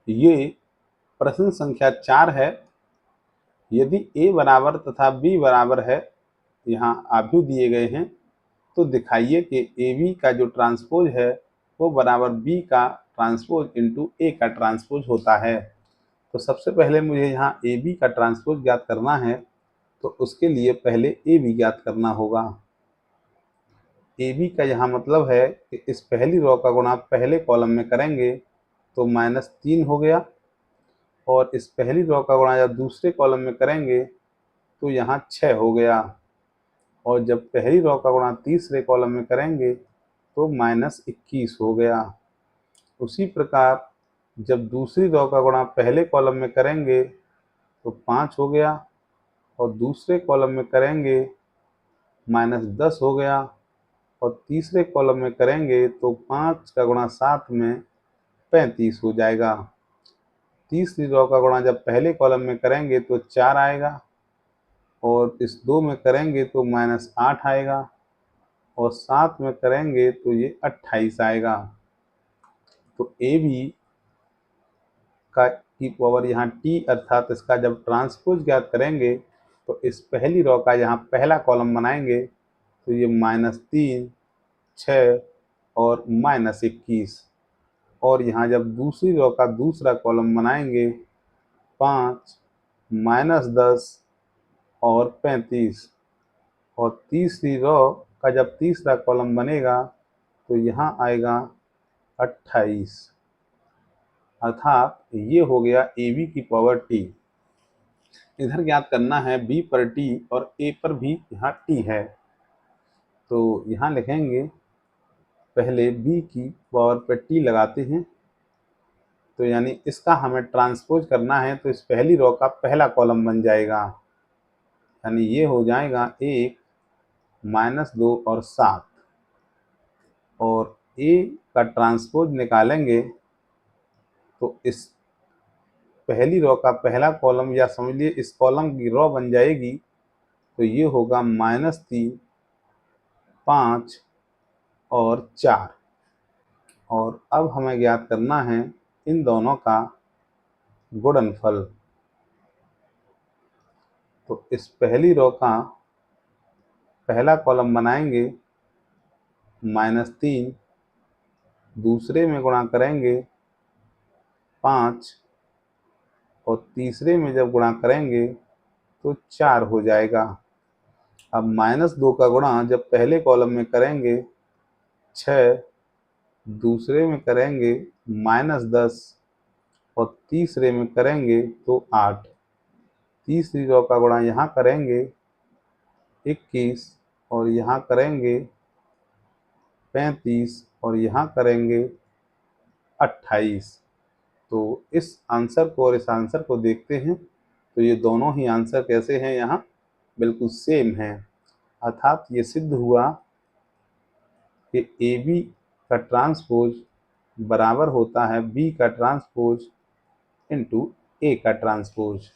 ये प्रश्न संख्या 4 है। यदि a बराबर तथा b बराबर है, यहाँ आव्यूह दिए गए हैं, तो दिखाइए कि AB का जो ट्रांसपोज है वो बराबर B का ट्रांसपोज इंटू A का ट्रांसपोज होता है। तो सबसे पहले मुझे यहाँ AB का ट्रांसपोज ज्ञात करना है, तो उसके लिए पहले AB ज्ञात करना होगा। AB का यहाँ मतलब है कि इस पहली रो का गुणा पहले कॉलम में करेंगे तो -3 हो गया, और इस पहली रो का गुणा जब दूसरे कॉलम में करेंगे तो यहाँ 6 हो गया, और जब पहली रो का गुणा तीसरे कॉलम में करेंगे तो -21 हो गया। उसी प्रकार जब दूसरी रो का गुणा पहले कॉलम में करेंगे तो 5 हो गया, और दूसरे कॉलम में करेंगे -10 हो गया, और तीसरे कॉलम में करेंगे तो 5 का गुणा 7 में 35 हो जाएगा। तीसरी रो का गुणा जब पहले कॉलम में करेंगे तो 4 आएगा, और इस 2 में करेंगे तो -8 आएगा, और 7 में करेंगे तो ये 28 आएगा। तो ए बी की पावर यहाँ t, अर्थात इसका जब ट्रांसपोज ज्ञात करेंगे तो इस पहली रो का यहाँ पहला कॉलम बनाएंगे तो ये -3, 6 और -21, और यहाँ जब दूसरी रो का दूसरा कॉलम बनाएंगे 5, -10 और 35, और तीसरी रो का जब तीसरा कॉलम बनेगा तो यहाँ आएगा 28, अर्थात ये हो गया AB की पावर t। इधर ज्ञात करना है B पर t और A पर भी यहाँ t है। तो यहाँ लिखेंगे, पहले B की पावर पर t लगाते हैं, तो यानी इसका हमें ट्रांसपोज करना है, तो इस पहली रो का पहला कॉलम बन जाएगा, यानी ये हो जाएगा 1, -2 और 7, और A का ट्रांसपोज निकालेंगे तो इस पहली रो का पहला कॉलम, या समझिए इस कॉलम की रो बन जाएगी, तो ये होगा -3, 5 और 4। और अब हमें ज्ञात करना है इन दोनों का गुणनफल। तो इस पहली रो का पहला कॉलम बनाएंगे -3, दूसरे में गुणा करेंगे 5, और तीसरे में जब गुणा करेंगे तो 4 हो जाएगा। अब -2 का गुणा जब पहले कॉलम में करेंगे 6, दूसरे में करेंगे -10, और तीसरे में करेंगे तो 8, तीसरी रो का गुणा यहाँ करेंगे 21, और यहाँ करेंगे 35, और यहाँ करेंगे 28। तो इस आंसर को और इस आंसर को देखते हैं तो ये दोनों ही आंसर कैसे हैं, यहाँ बिल्कुल सेम हैं। अर्थात ये सिद्ध हुआ कि AB का ट्रांसपोज बराबर होता है B का ट्रांसपोज इंटू A का ट्रांसपोज।